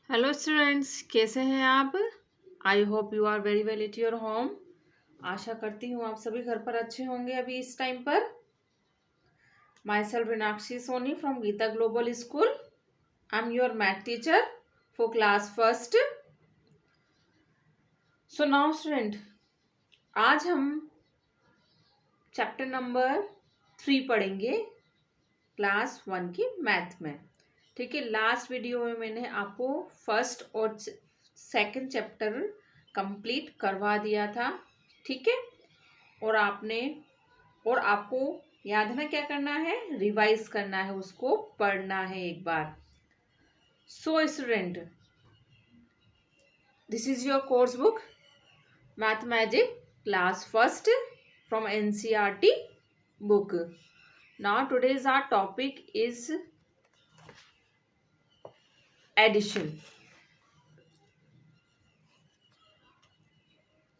Hello students, कैसे हैं आप। I hope you are very well at your home. आशा करती हूँ आप सभी घर पर अच्छे होंगे अभी इस टाइम पर। Myself Meenakshi Soni from Geeta Global School. I am your math teacher for class first. So now student, आज हम चैप्टर नंबर 3 पढ़ेंगे क्लास 1 की मैथ में। ठीक है, लास्ट वीडियो में मैंने आपको फर्स्ट और सेकंड चैप्टर कंप्लीट करवा दिया था। ठीक है, और आपको याद है ना क्या करना है, रिवाइज करना है, उसको पढ़ना है एक बार। So student, this is your course book mathematic class first from NCERT book. Now today's our topic is addition.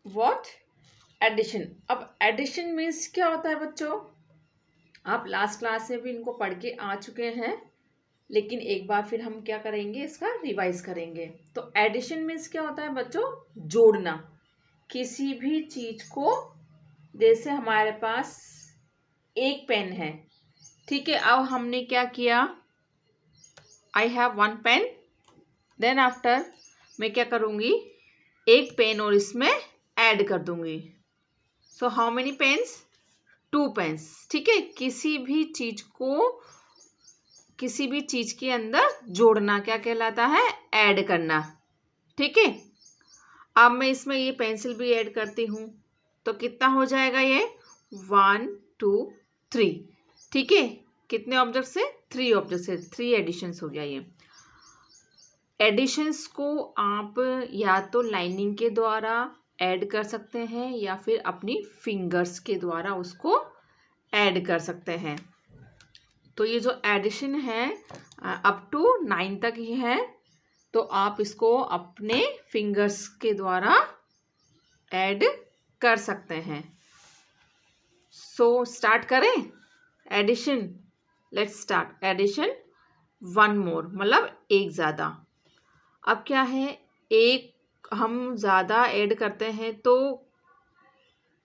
What? Addition. अब एडिशन मीन्स क्या होता है बच्चों? आप लास्ट क्लास में भी इनको पढ़ के आ चुके हैं, लेकिन एक बार फिर हम क्या करेंगे, इसका रिवाइज करेंगे। तो एडिशन मीन्स क्या होता है बच्चों? जोड़ना किसी भी चीज को। जैसे हमारे पास एक पेन है, ठीक है। अब हमने क्या किया, I have 1 pen, then after मैं क्या करूंगी, एक पेन और इसमें ऐड कर दूंगी। So how many pens? 2 pens. ठीक है, किसी भी चीज के अंदर जोड़ना क्या कहलाता है? ऐड करना। ठीक है, अब मैं इसमें ये पेंसिल भी ऐड करती हूं, तो कितना हो जाएगा ये? 1 2 3। ठीक है, कितने ऑब्जेक्ट से? 3 ऑब्जेक्ट से 3 एडिशंस हो गया। ये एडिशंस को आप या तो लाइनिंग के द्वारा ऐड कर सकते हैं या फिर अपनी फिंगर्स के द्वारा उसको ऐड कर सकते हैं। तो ये जो एडिशन है अप टू 9 तक ही है, तो आप इसको अपने फिंगर्स के द्वारा ऐड कर सकते हैं। सो स्टार्ट करें addition. Let's start addition. 1 more मतलब एक ज़्यादा। अब क्या है, एक हम ज़्यादा ऐड करते हैं तो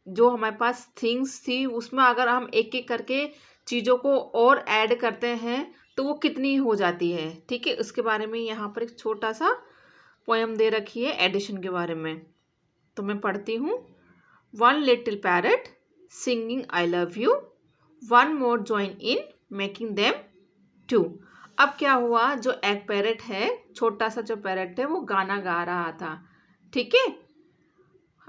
जो हमारे पास थिंग्स थी उसमें अगर हम एक एक करके चीज़ों को और ऐड करते हैं तो वो कितनी हो जाती है। ठीक है, उसके बारे में यहाँ पर एक छोटा सा पोएम दे रखी है एडिशन के बारे में, तो मैं पढ़ती हूँ। 1 little parrot singing I love you, 1 more join in making them 2। अब क्या हुआ, जो एक पैरट है, छोटा सा जो पैरट है, वो गाना गा रहा था। ठीक है,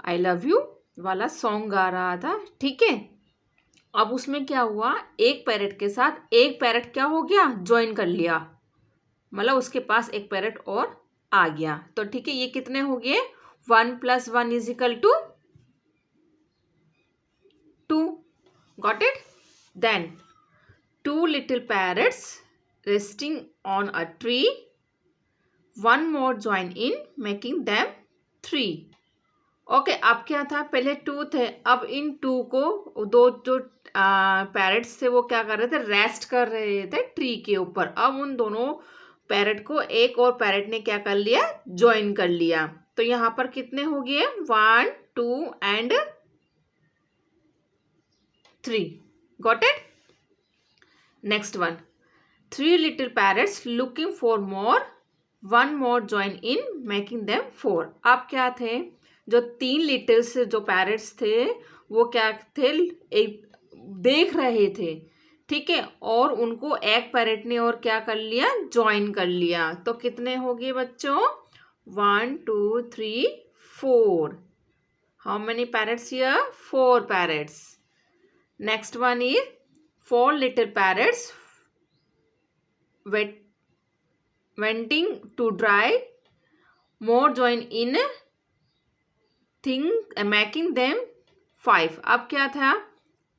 आई लव यू वाला सॉन्ग गा रहा था। ठीक है, अब उसमें क्या हुआ, एक पैरट के साथ एक पैरट क्या हो गया, ज्वाइन कर लिया, मतलब उसके पास एक पैरट और आ गया। तो ठीक है, ये कितने हो गए? 1 + 1 = 2। Got it? Then 2 little parrots resting on a tree, 1 more join in making them 3। Okay, अब क्या था, पहले 2 थे, अब इन 2 को दो जो पैरट्स थे वो क्या कर रहे थे, रेस्ट कर रहे थे ट्री के ऊपर। अब उन दोनों पैरट को एक और पैरट ने क्या कर लिया, ज्वाइन कर लिया। तो यहाँ पर कितने हो गए? 1 2 and 3। Got it? Next one, 3 little parrots looking for more, 1 more join in making them 4। अब क्या थे, जो 3 लिटिल्स जो पैरट्स थे वो क्या थे, एक देख रहे थे। ठीक है, और उनको एक पैरट ने और क्या कर लिया, ज्वाइन कर लिया। तो कितने हो गए बच्चों? 1 2 3 4। How many parrots here? 4 parrots. Next one is 4 little parrots wanting to dry, more join in thing making them 5। अब क्या था,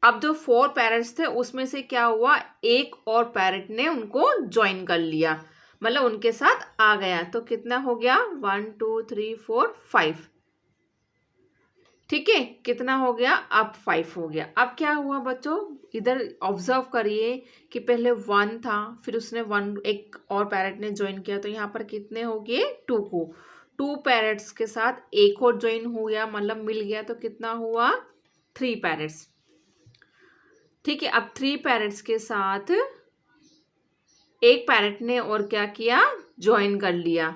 अब जो 4 पैरट्स थे उसमें से क्या हुआ, एक और पैरट ने उनको ज्वाइन कर लिया, मतलब उनके साथ आ गया। तो कितना हो गया? 1 2 3 4 5। ठीक है, कितना हो गया, अब 5 हो गया। अब क्या हुआ बच्चों, इधर ऑब्जर्व करिए कि पहले 1 था, फिर उसने 1 एक और पैरेट ने ज्वाइन किया, तो यहाँ पर कितने हो गए, 2 को 2 पैरेट्स के साथ एक और ज्वाइन हो गया, मतलब मिल गया, तो कितना हुआ, 3 पैरेट्स। ठीक है, अब 3 पैरेट्स के साथ एक पैरेट ने और क्या किया, ज्वाइन कर लिया।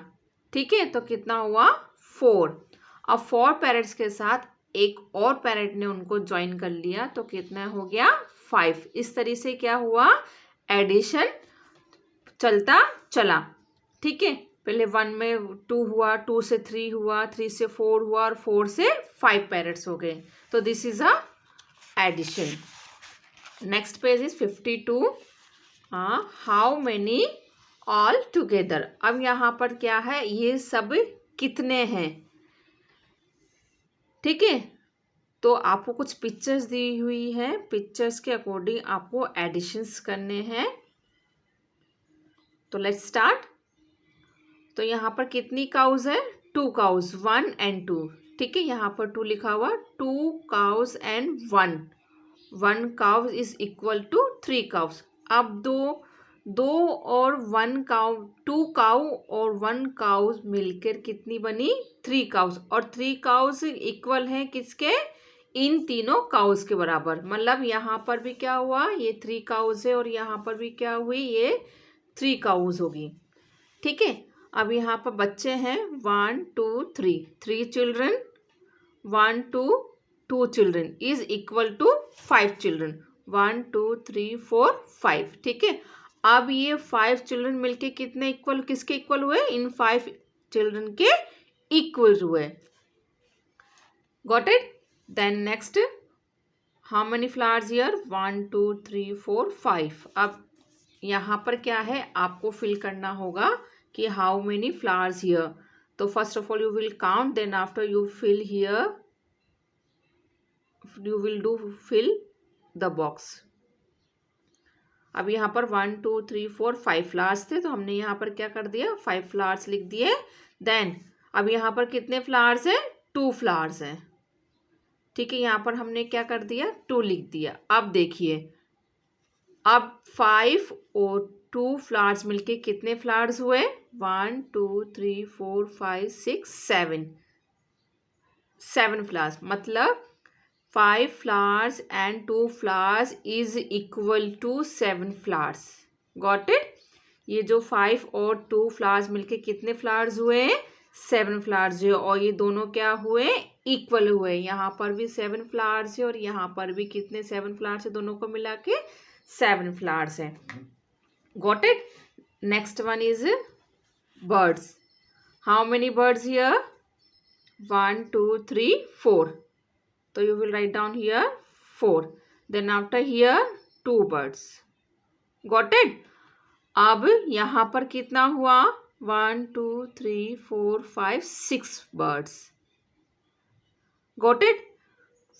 ठीक है, तो कितना हुआ, 4। अब 4 पैरेट्स के साथ एक और पैरेट ने उनको ज्वाइन कर लिया, तो कितना हो गया, 5। इस तरीके से क्या हुआ, एडिशन चलता चला। ठीक है, पहले 1 में 2 हुआ, 2 से 3 हुआ, 3 से 4 हुआ और 4 से 5 पैरेट्स हो गए। तो this is a addition. Next page is 52। How many all together. अब यहाँ पर क्या है, ये सब कितने हैं। ठीक है, तो आपको कुछ पिक्चर्स दी हुई है, पिक्चर्स के अकॉर्डिंग आपको एडिशंस करने हैं। तो लेट्स स्टार्ट। तो यहाँ पर कितनी काउज है, 2 काउज, 1 and 2। ठीक है, यहाँ पर 2 लिखा हुआ, 2 cows and 1 cow is equal to 3 cows. अब दो और 1 काउ, 2 काउ और 1 काउज मिलकर कितनी बनी, 3 काउज। और 3 काउज इक्वल है किसके, इन तीनों काउज के बराबर। मतलब यहाँ पर भी क्या हुआ, ये 3 काउज है और यहाँ पर भी क्या हुई, ये 3 काउज होगी। ठीक है, अब यहाँ पर बच्चे हैं 1 2 3 children, 1 2 2 children is equal to 5 children, 1 2 3 4 5। ठीक है, अब ये 5 चिल्ड्रन मिलके कितने इक्वल, किसके इक्वल हुए, इन 5 चिल्ड्रन के इक्वल हुए। Got it. Then next, how many flowers here, 1 2 3 4 5। अब यहाँ पर क्या है, आपको फिल करना होगा कि हाउ मेनी फ्लावर्स हियर। तो first of all you will count, then after you fill here, you will do fill the box। अब यहाँ पर 1 2 3 4 5 फ्लावर्स थे, तो हमने यहाँ पर क्या कर दिया, 5 फ्लावर्स लिख दिए। देन अब यहाँ पर कितने फ्लावर्स हैं, 2 फ्लावर्स हैं। ठीक है, यहाँ पर हमने क्या कर दिया, 2 लिख दिया। अब देखिए, अब 5 और 2 फ्लावर्स मिलके कितने फ्लावर्स हुए, 1 2 3 4 5 6 7 फ्लावर्स। मतलब 5 flowers and 2 flowers is equal to 7 flowers। Got it? ये जो 5 और 2 flowers मिलके कितने flowers हुए, 7 flowers हुए, और ये दोनों क्या हुए, इक्वल हुए। यहाँ पर भी 7 flowers है और यहाँ पर भी कितने 7 flowers है, दोनों को मिला के 7 flowers है। Got it? Next one is birds। How many birds here, 1 2 3 4। So you will write down here 4. Then after here 2 birds. Got it? अब यहाँ पर कितना हुआ, 1 2 3 4 5 6 birds। Got it?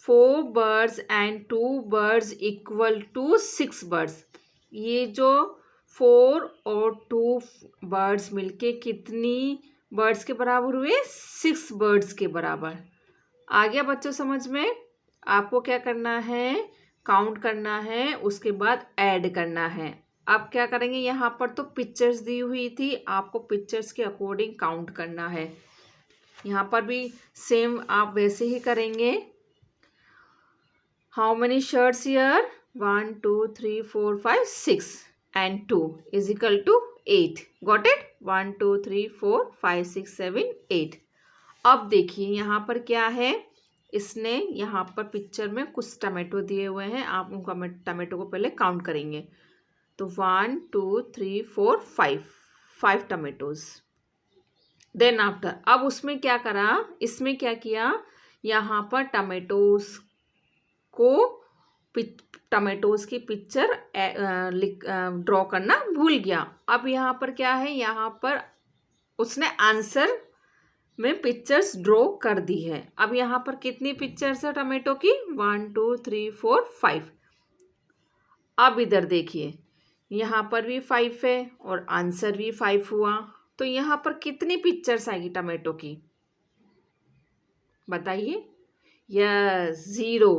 4 birds and 2 birds equal to 6 birds। ये जो 4 और 2 birds मिलके कितनी birds के बराबर हुए, 6 birds के बराबर। आ गया बच्चों समझ में। आपको क्या करना है, काउंट करना है, उसके बाद ऐड करना है। अब क्या करेंगे, यहाँ पर तो पिक्चर्स दी हुई थी, आपको पिक्चर्स के अकॉर्डिंग काउंट करना है। यहाँ पर भी सेम आप वैसे ही करेंगे। How many shirts here, 1 2 3 4 5 6 and 2 is equal to 8। Got it, 1 2 3 4 5 6 7 8। अब देखिए यहाँ पर क्या है, इसने यहाँ पर पिक्चर में कुछ टमाटो दिए हुए हैं, आप उन टमाटो को पहले काउंट करेंगे। तो 1 2 3 4 5 टमाटोज। देन आफ्टर, अब उसमें क्या करा, इसमें क्या किया, यहाँ पर टमाटोज की पिक्चर ड्रॉ करना भूल गया। अब यहाँ पर क्या है, यहाँ पर उसने आंसर में पिक्चर्स ड्रॉ कर दी है। अब यहाँ पर कितनी पिक्चर्स है टमाटो की, 1 2 3 4 5। अब इधर देखिए, यहाँ पर भी 5 है और आंसर भी 5 हुआ, तो यहाँ पर कितनी पिक्चर्स आएगी टमाटो की, बताइए। यस 0,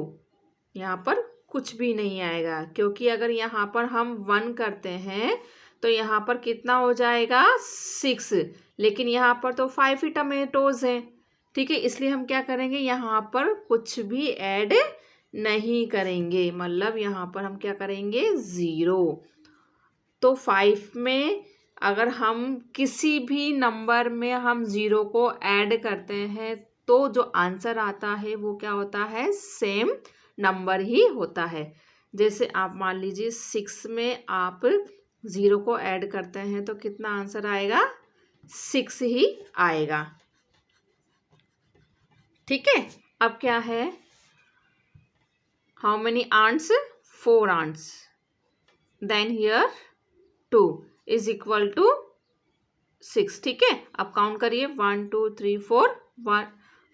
यहाँ पर कुछ भी नहीं आएगा, क्योंकि अगर यहाँ पर हम 1 करते हैं तो यहाँ पर कितना हो जाएगा 6, लेकिन यहाँ पर तो 5 ही टमेटोज हैं। ठीक है, इसलिए हम क्या करेंगे, यहाँ पर कुछ भी ऐड नहीं करेंगे, मतलब यहाँ पर हम क्या करेंगे 0। तो 5 में अगर हम किसी भी नंबर में हम 0 को ऐड करते हैं तो जो आंसर आता है वो क्या होता है, सेम नंबर ही होता है। जैसे आप मान लीजिए 6 में आप 0 को ऐड करते हैं तो कितना आंसर आएगा, 6 ही आएगा। ठीक है, अब क्या है, how many ants, 4 ants, then here 2 is equal to 6। ठीक है, अब काउंट करिए 1 2 3 4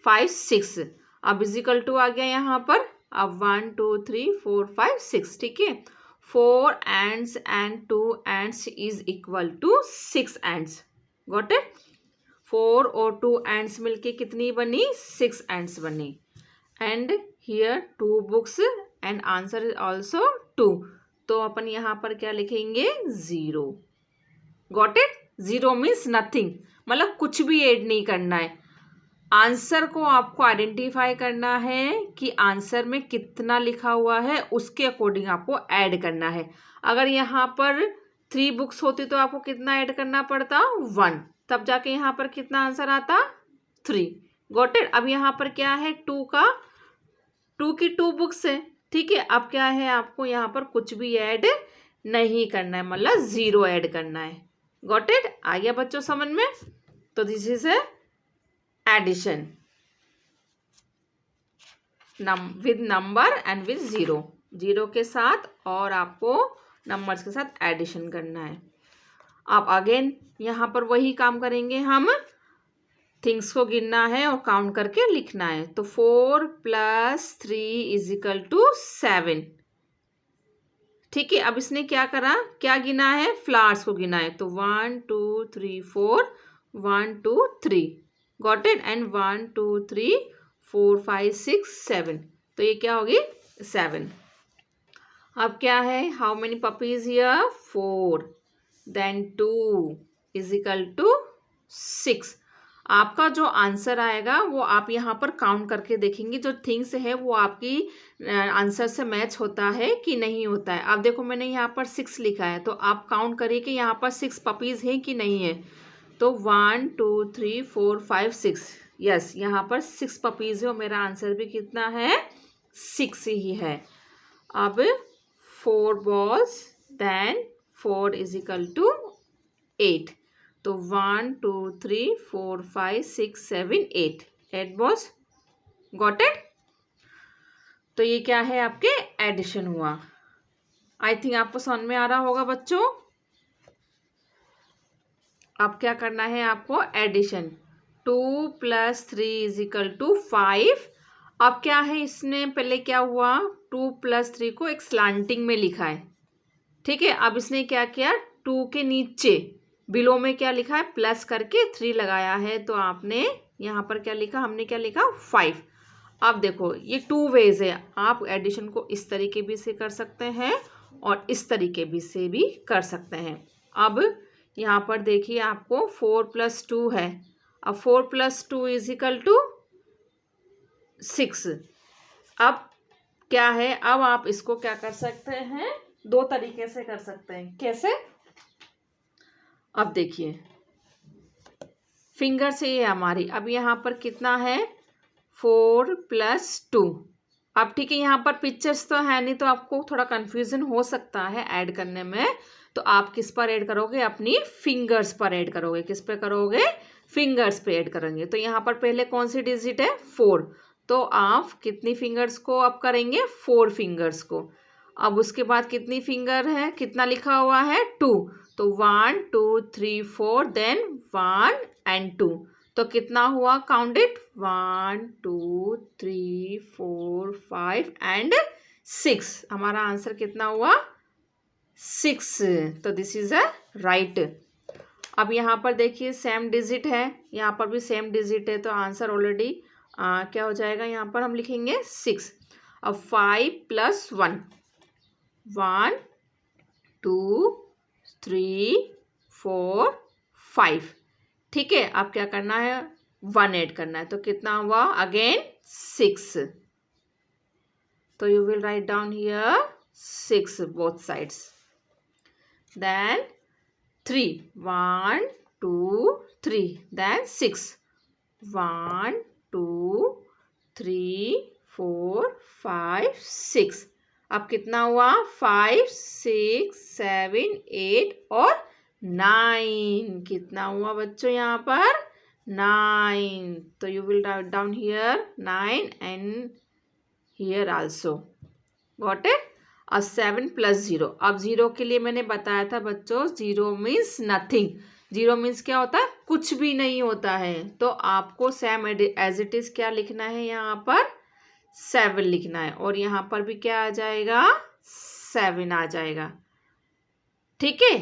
5 6, अब इज इक्वल टू आ गया यहाँ पर, अब 1 2 3 4 5 6। ठीक है, 4 ants and 2 ants is equal to 6 ants। Got it, 4 और 2 ants मिलके कितनी बनी, 6 ants बनी। And here 2 books and answer is also 2, तो अपन यहाँ पर क्या लिखेंगे 0। गॉट इट, 0 मीन्स नथिंग, मतलब कुछ भी ऐड नहीं करना है। आंसर को आपको आइडेंटिफाई करना है कि आंसर में कितना लिखा हुआ है, उसके अकॉर्डिंग आपको ऐड करना है। अगर यहाँ पर 3 बुक्स होती तो आपको कितना ऐड करना पड़ता, 1, तब जाके यहाँ पर कितना आंसर आता, 3। गॉट इट, अब यहाँ पर क्या है, 2 की 2 बुक्स है। ठीक है, अब क्या है, आपको यहाँ पर कुछ भी ऐड नहीं करना है, मतलब 0 ऐड करना है। गॉट इट, आ गया बच्चों समझ में। तो दिस इज है addition with number and with 0 के साथ, और आपको नंबर्स के साथ एडिशन करना है। अब अगेन यहाँ पर वही काम करेंगे, हम थिंग्स को गिनना है और काउंट करके लिखना है। तो 4 + 3 इज इक्वल टू 7। ठीक है, अब इसने क्या करा, क्या गिना है, फ्लावर्स को गिना है। तो 1 2 3 4 1 2 3, गॉट इट, एंड 1 2 3 4 5 6 7, तो ये क्या होगी 7। अब क्या है, how many puppies here, 4, then 2 is equal to 6। आपका जो आंसर आएगा वो आप यहाँ पर काउंट करके देखेंगे, जो थिंग्स है वो आपकी आंसर से मैच होता है कि नहीं होता है। अब देखो मैंने यहाँ पर 6 लिखा है, तो आप काउंट करिए कि यहाँ पर 6 पपीज हैं कि नहीं है। तो 1 2 3 4 5 6, यस यहाँ पर 6 पपीज है और मेरा आंसर भी कितना है, 6 ही है। अब 4 balls, then 4 is equal to 8, तो 1 2 3 4 5 6 7 8 balls, गॉट इट। तो ये क्या है, आपके एडिशन हुआ। आई थिंक आपको समझ में आ रहा होगा बच्चों। अब क्या करना है आपको, एडिशन 2 + 3 इज इक्वल टू 5। अब क्या है, इसने पहले क्या हुआ, 2 + 3 को एक स्लांटिंग में लिखा है। ठीक है, अब इसने क्या किया, 2 के नीचे बिलो में क्या लिखा है, प्लस करके 3 लगाया है। तो आपने यहाँ पर क्या लिखा, हमने क्या लिखा 5। अब देखो ये 2 वेज है, आप एडिशन को इस तरीके भी से कर सकते हैं और इस तरीके भी से भी कर सकते हैं। अब यहाँ पर देखिए आपको 4 + 2 है, अब 4 + 2 इज इक्वल टू 6। अब क्या है, अब आप इसको क्या कर सकते हैं, 2 तरीके से कर सकते हैं। कैसे, अब देखिए फिंगर से ये हमारी, अब यहाँ पर कितना है 4 + 2। अब ठीक है, यहाँ पर पिक्चर्स तो है नहीं तो आपको थोड़ा कंफ्यूजन हो सकता है ऐड करने में। तो आप किस पर ऐड करोगे, अपनी फिंगर्स पर ऐड करोगे। किस पे करोगे, फिंगर्स पे ऐड करेंगे। तो यहाँ पर पहले कौन सी डिजिट है, 4, तो आप कितनी फिंगर्स को आप करेंगे, 4 फिंगर्स को। अब उसके बाद कितनी फिंगर है, कितना लिखा हुआ है 2, तो 1 2 3 4, देन 1 and 2, तो कितना हुआ, काउंट इट, 1 2 3 4 5 and 6। हमारा आंसर कितना हुआ, 6। तो दिस इज अ राइट। अब यहाँ पर देखिए सेम डिजिट है, यहाँ पर भी सेम डिजिट है, तो आंसर ऑलरेडी क्या हो जाएगा, यहाँ पर हम लिखेंगे 6। अब 5 + 1, 1 2 3 4 5। ठीक है, अब क्या करना है, 1 ऐड करना है, तो कितना हुआ, अगेन 6। तो you will write down here 6 both sides. Then 3, 1 2 3, then 6, 1 2 3 4 5 6। अब कितना हुआ, 5 6 7 8 और 9। कितना हुआ बच्चों यहाँ पर, 9। तो you will write down here 9 and here also. Got it. अब 7 + 0। अब 0 के लिए मैंने बताया था बच्चों, 0 मीन्स नथिंग। 0 मीन्स क्या होता है, कुछ भी नहीं होता है। तो आपको सेम एज इट इज क्या लिखना है, यहाँ पर 7 लिखना है, और यहाँ पर भी क्या आ जाएगा, 7 आ जाएगा। ठीक है।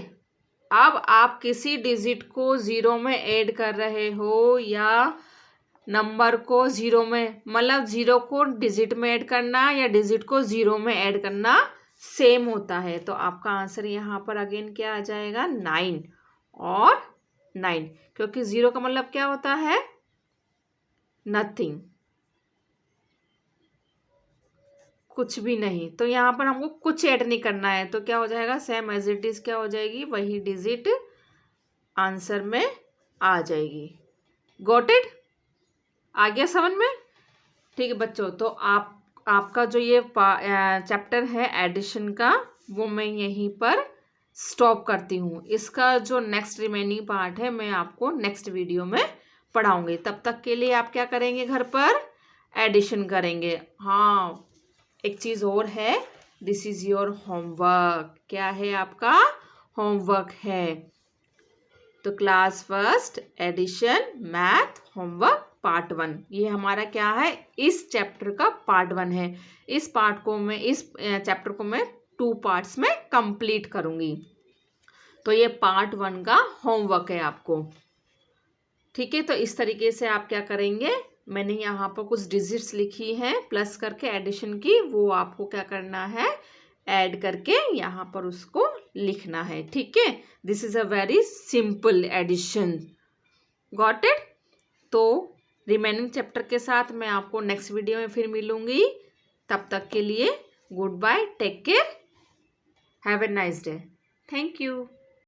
अब आप किसी डिजिट को 0 में ऐड कर रहे हो या नंबर को 0 में, मतलब 0 को डिजिट में ऐड करना या डिजिट को 0 में ऐड करना सेम होता है। तो आपका आंसर यहाँ पर अगेन क्या आ जाएगा, 9 और 9, क्योंकि 0 का मतलब क्या होता है, नथिंग, कुछ भी नहीं। तो यहाँ पर हमको कुछ ऐड नहीं करना है, तो क्या हो जाएगा, सेम एज इट इज क्या हो जाएगी, वही डिजिट आंसर में आ जाएगी। गॉट इट, आ गया समझ में। ठीक है बच्चों, तो आपका जो ये चैप्टर है एडिशन का, वो मैं यहीं पर स्टॉप करती हूँ। इसका जो नेक्स्ट रिमेनिंग पार्ट है मैं आपको नेक्स्ट वीडियो में पढ़ाऊंगी। तब तक के लिए आप क्या करेंगे, घर पर एडिशन करेंगे। हाँ, एक चीज़ और है, दिस इज योर होमवर्क। क्या है, आपका होमवर्क है। तो class first edition math homework part 1, ये हमारा क्या है, इस चैप्टर का पार्ट 1 है। इस चैप्टर को मैं 2 पार्ट्स में कंप्लीट करूंगी। तो ये पार्ट 1 का होमवर्क है आपको। ठीक है, तो इस तरीके से आप क्या करेंगे, मैंने यहाँ पर कुछ डिजिट्स लिखी हैं प्लस करके एडिशन की, वो आपको क्या करना है, ऐड करके यहाँ पर उसको लिखना है। ठीक है, this is a very simple addition. Got it. तो रिमेनिंग चैप्टर के साथ मैं आपको नेक्स्ट वीडियो में फिर मिलूंगी। तब तक के लिए goodbye, take care, have a nice day, thank you.